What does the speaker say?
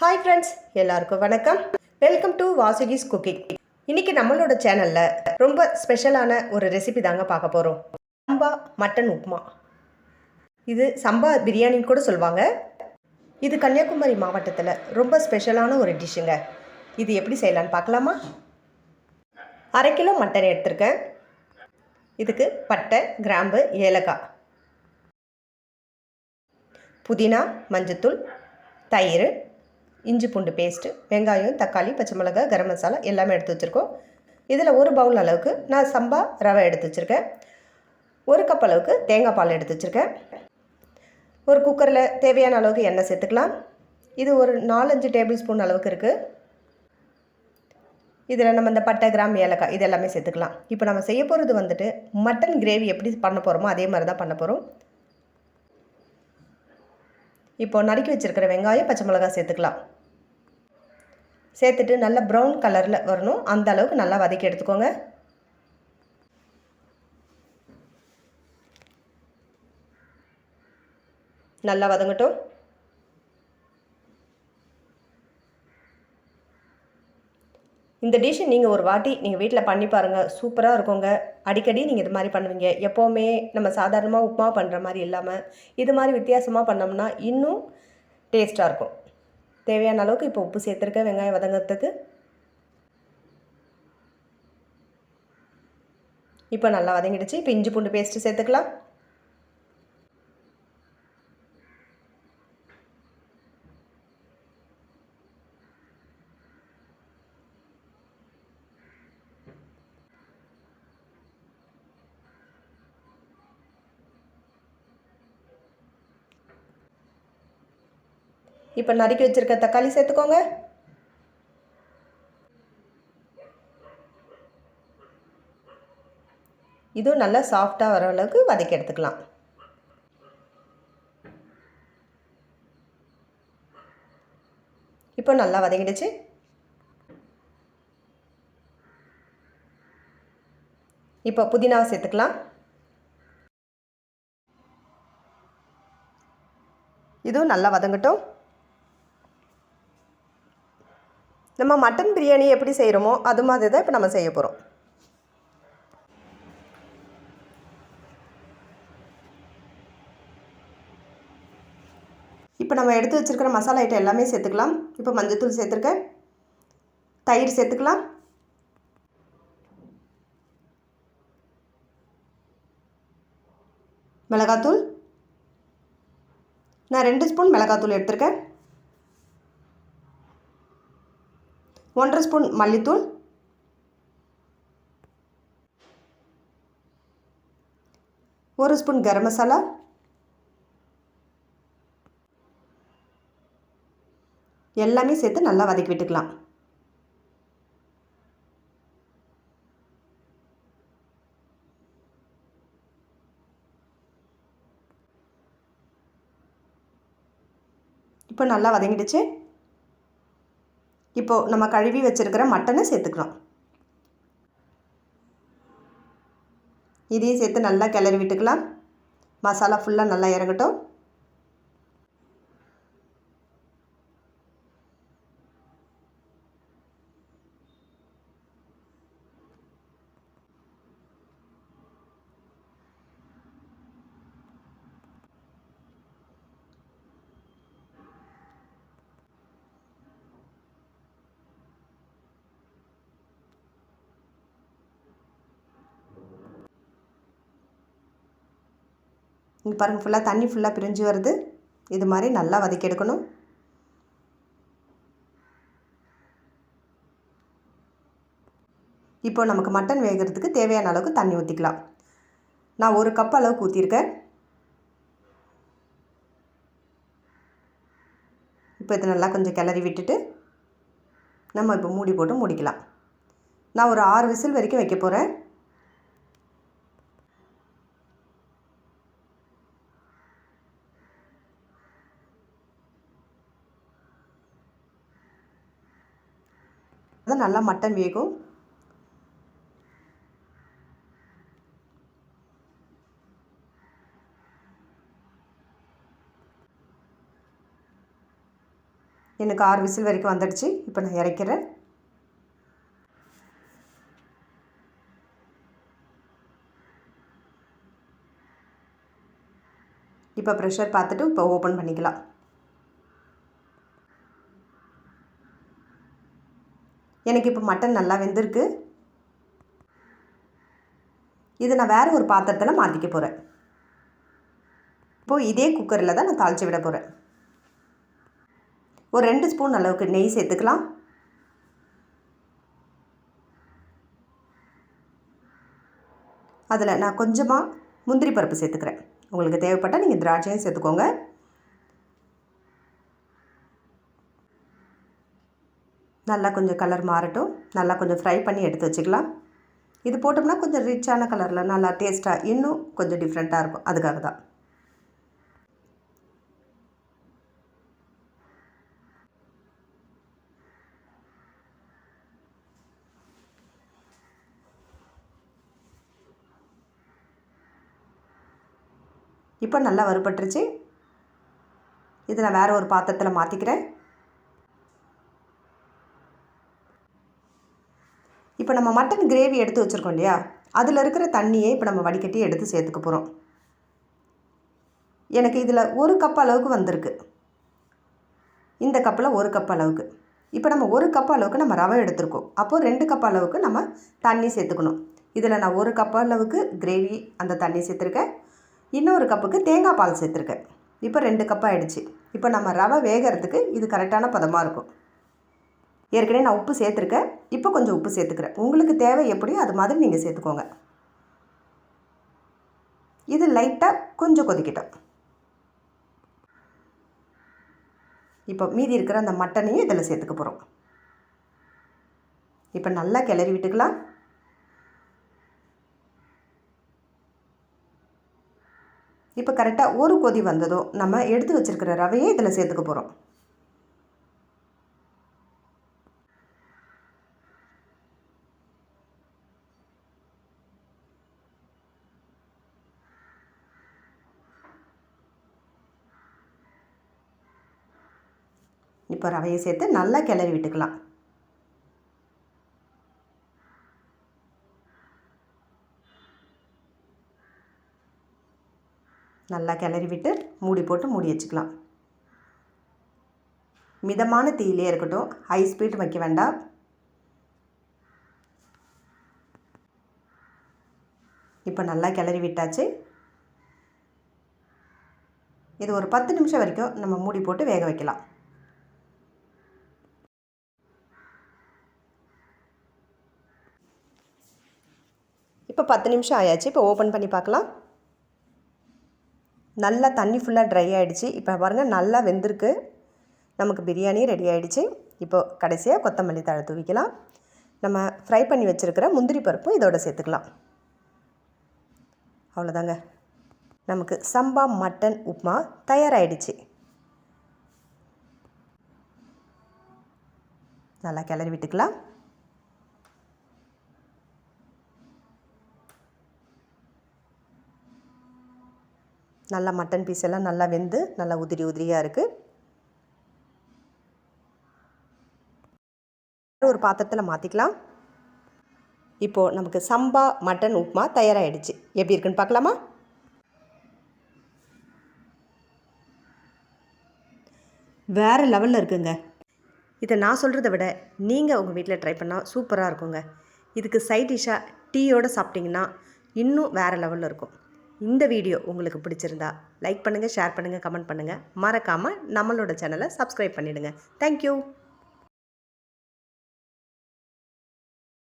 Hi friends, எல்லாருக்கும் வணக்கம். Welcome to Vasuki's cooking. இன்னைக்கு நம்மளோட சேனலில் ரொம்ப ஸ்பெஷலான ஒரு ரெசிபி தாங்க பார்க்க போகிறோம். சம்பா மட்டன் உப்புமா. இது சம்பா பிரியாணின்னு கூட சொல்லுவாங்க. இது கன்னியாகுமரி மாவட்டத்தில் ரொம்ப ஸ்பெஷலான ஒரு டிஷ்ஷுங்க. இது எப்படி செய்யலான்னு பார்க்கலாமா? 1/2 கிலோ மட்டன் எடுத்திருக்கேன். இதுக்கு பட்டை, கிராம்பு, ஏலக்காய், புதினா, மஞ்சத்தூள், தயிர், இஞ்சி பூண்டு பேஸ்ட்டு, வெங்காயம், தக்காளி, பச்சை மிளகாய், கரம் மசாலா எல்லாமே எடுத்து வச்சுருக்கோம். இதில் ஒரு பவுல் அளவுக்கு நான் சம்பா ரவை எடுத்து வச்சுருக்கேன். 1 கப் அளவுக்கு தேங்காய் பால் எடுத்து வச்சுருக்கேன். ஒரு குக்கரில் தேவையான அளவுக்கு எண்ணெய் சேர்த்துக்கலாம். இது ஒரு 4-5 டேபிள் ஸ்பூன் அளவுக்கு இருக்குது. இதில் நம்ம இந்த பட்டை, கிராம்பு, ஏலக்காய் இது எல்லாமே சேர்த்துக்கலாம். இப்போ நம்ம செய்ய போகிறது வந்துட்டு மட்டன் கிரேவி எப்படி பண்ண போகிறோமோ அதே மாதிரி தான் பண்ண போகிறோம். இப்போ நறுக்கி வச்சுருக்கிற வெங்காயம், பச்சை மிளகாய் சேர்த்துக்கலாம். சேர்த்துட்டு நல்லா ப்ரௌன் கலரில் வரணும், அந்த அளவுக்கு நல்லா வதக்கி எடுத்துக்கோங்க. நல்லா வதங்கட்டும். இந்த டிஷ் நீங்கள் ஒரு வாட்டி நீங்கள் வீட்டில் பண்ணி பாருங்கள், சூப்பராக இருக்குங்க. அடிக்கடி நீங்கள் இது மாதிரி பண்ணுவீங்க. எப்போவுமே நம்ம சாதாரணமாக உப்புமா பண்ணுற மாதிரி இல்லாமல் இது மாதிரி வித்தியாசமாக பண்ணோம்னா இன்னும் டேஸ்ட்டாக இருக்கும். தேவையான அளவுக்கு இப்போ உப்பு சேர்த்துருக்கேன் வெங்காயம் வதங்கிறதுக்கு. இப்போ நல்லா வதங்கிடுச்சு. இப்போ இஞ்சி பூண்டு பேஸ்ட்டு சேர்த்துக்கலாம். இப்போ நறுக்கி வச்சுருக்க தக்காளி சேர்த்துக்கோங்க. இதுவும் நல்லா சாஃப்டாக வர அளவுக்கு வதக்கி எடுத்துக்கலாம். இப்போ நல்லா வதங்கிடுச்சு. இப்போ புதினாவை சேர்த்துக்கலாம். இதுவும் நல்லா வதங்கட்டும். நம்ம மட்டன் பிரியாணி எப்படி செய்கிறோமோ அது மாதிரி தான் இப்போ நம்ம செய்ய போகிறோம். இப்போ நம்ம எடுத்து வச்சுருக்கிற மசாலா ஐட்டம் எல்லாமே சேர்த்துக்கலாம். இப்போ மஞ்சத்தூள் சேர்த்துருக்கேன், தயிர் சேர்த்துக்கலாம், மிளகாத்தூள் நான் 2 ஸ்பூன் மிளகாத்தூள் எடுத்திருக்கேன், 1/2 ஸ்பூன் மல்லித்தூள், 1 ஸ்பூன் கரம் மசாலா, எல்லாமே சேர்த்து நல்லா வதக்கி விட்டுக்கலாம். இப்போ நல்லா வதங்கிடுச்சு. இப்போது நம்ம கழுவி வச்சுருக்கிற மட்டனை சேர்த்துக்கலாம். இதையும் சேர்த்து நல்லா கிளறி விட்டுக்கலாம். மசாலா ஃபுல்லாக நல்லா இறங்கட்டும். இங்கே பாருங்கள், ஃபுல்லாக தண்ணி ஃபுல்லாக பிரிஞ்சு வருது. இது மாதிரி நல்லா வதக்கி எடுக்கணும். இப்போ நமக்கு மட்டன் வேகிறதுக்கு தேவையான அளவுக்கு தண்ணி ஊற்றிக்கலாம். நான் 1 கப் அளவுக்கு ஊற்றிருக்கேன். இப்போ இது நல்லா கொஞ்சம் கிளறி விட்டுட்டு நம்ம இப்போ மூடி போட்டு மூடிக்கலாம். நான் ஒரு 6 விசில் வரைக்கும் வைக்க போகிறேன். அதான் நல்லா மட்டன் வேகும். எனக்கு 6 விசில் வரைக்கும் வந்துடுச்சு. இப்போ நான் இறக்கிறேன். இப்போ ப்ரெஷர் பார்த்துட்டு இப்போ ஓப்பன் பண்ணிக்கலாம். எனக்கு இப்போ மட்டன் நல்லா வெந்திருக்கு. இதை நான் வேறு ஒரு பாத்திரத்தில் மாற்றிக்க போகிறேன். இப்போது இதே குக்கரில் தான் நான் தாளித்து விட போகிறேன். ஒரு 2 ஸ்பூன் அளவுக்கு நெய் சேர்த்துக்கலாம். அதில் நான் கொஞ்சமாக முந்திரி பருப்பு சேர்த்துக்கிறேன். உங்களுக்கு தேவைப்பட்டால் நீங்கள் திராட்சையும் சேர்த்துக்கோங்க. நல்லா கொஞ்சம் கலர் மாறட்டும். நல்லா கொஞ்சம் ஃப்ரை பண்ணி எடுத்து வச்சுக்கலாம். இது போட்டோம்னா கொஞ்சம் ரிச்சான கலரில் நல்லா டேஸ்ட்டாக இன்னும் கொஞ்சம் டிஃப்ரெண்ட்டாக இருக்கும். அதுக்காக தான். இப்போ நல்லா வறுபட்டுருச்சு. இதை நான் வேறு ஒரு பாத்திரத்தில் மாற்றிக்கிறேன். இப்போ நம்ம மட்டன் கிரேவி எடுத்து வச்சுருக்கோம் இல்லையா, அதில் இருக்கிற தண்ணியை இப்போ நம்ம வடிகட்டி எடுத்து சேர்த்துக்க போகிறோம். எனக்கு இதில் 1 கப் அளவுக்கு வந்திருக்கு. இந்த கப்பில் 1 கப் அளவுக்கு. இப்போ நம்ம 1 கப் அளவுக்கு நம்ம ரவை எடுத்துருக்கோம். அப்போது 2 கப் அளவுக்கு நம்ம தண்ணி சேர்த்துக்கணும். இதில் நான் 1 கப் அளவுக்கு கிரேவி அந்த தண்ணி சேர்த்துருக்கேன். இன்னொரு கப்புக்கு தேங்காய் பால் சேர்த்துருக்கேன். இப்போ 2 கப் ஆகிடுச்சு. இப்போ நம்ம ரவை வேகிறதுக்கு இது கரெக்டான பதமாக இருக்கும். ஏற்கனவே நான் உப்பு சேர்த்துருக்கேன். இப்போ கொஞ்சம் உப்பு சேர்த்துக்கிறேன். உங்களுக்கு தேவை எப்படியோ அது மாதிரி நீங்கள் சேர்த்துக்கோங்க. இது லைட்டாக கொஞ்சம் கொதிக்கட்டும். இப்போ மீதி இருக்கிற அந்த மட்டனையும் இதில் சேர்த்துக்க போகிறோம். இப்போ நல்லா கிளறி விட்டுக்கலாம். இப்போ கரெக்டாக ஒரு கொதி வந்ததும் நம்ம எடுத்து வச்சுருக்கிற ரவையை இதில் சேர்த்துக்க போகிறோம். இப்போ ரவையை சேர்த்து நல்லா கிளறி விட்டுக்கலாம். நல்லா கிளறி விட்டு மூடி போட்டு மூடி வச்சுக்கலாம். மிதமான தீயிலே இருக்கட்டும். ஹை ஸ்பீட் வைக்க வேண்டாம். இப்போ நல்லா கிளறி விட்டாச்சு. இது ஒரு 10 நிமிஷம் வரைக்கும் நம்ம மூடி போட்டு வேக வைக்கலாம். இப்போ 10 நிமிஷம் ஆயாச்சு. இப்போ ஓப்பன் பண்ணி பார்க்கலாம். நல்லா தண்ணி ஃபுல்லாக ட்ரை ஆகிடுச்சு. இப்போ பாருங்கள் நல்லா வெந்திருக்கு. நமக்கு பிரியாணி ரெடி ஆகிடுச்சு. இப்போது கடைசியாக கொத்தமல்லி தழை தூவிக்கலாம். நம்ம ஃப்ரை பண்ணி வச்சுருக்கிற முந்திரி பருப்பும் இதோட சேர்த்துக்கலாம். அவ்வளோதாங்க, நமக்கு சம்பா மட்டன் உப்புமா தயாராகிடுச்சு. நல்லா கிளறி விட்டுக்கலாம். நல்லா மட்டன் பீஸ் எல்லாம் நல்லா வெந்து நல்லா உதிரி உதிரியாக இருக்குது. ஒரு பாத்திரத்தில் மாற்றிக்கலாம். இப்போது நமக்கு சம்பா மட்டன் உப்புமா தயாராகிடுச்சு. எப்படி இருக்குன்னு பார்க்கலாமா? வேறு லெவலில் இருக்குங்க. இதை நான் சொல்கிறத விட நீங்கள் உங்கள் வீட்டில் ட்ரை பண்ணால் சூப்பராக இருக்குங்க. இதுக்கு சைட் டிஷ்ஷாக டீயோடு சாப்பிட்டிங்கன்னா இன்னும் வேறு லெவலில் இருக்கும். இந்த வீடியோ உங்களுக்கு பிடிச்சிருந்தா லைக் பண்ணுங்கள், ஷேர் பண்ணுங்கள், கமெண்ட் பண்ணுங்கள். மறக்காமல் நம்மளோட சேனலை சப்ஸ்கிரைப் பண்ணிவிடுங்க. தேங்க்யூ.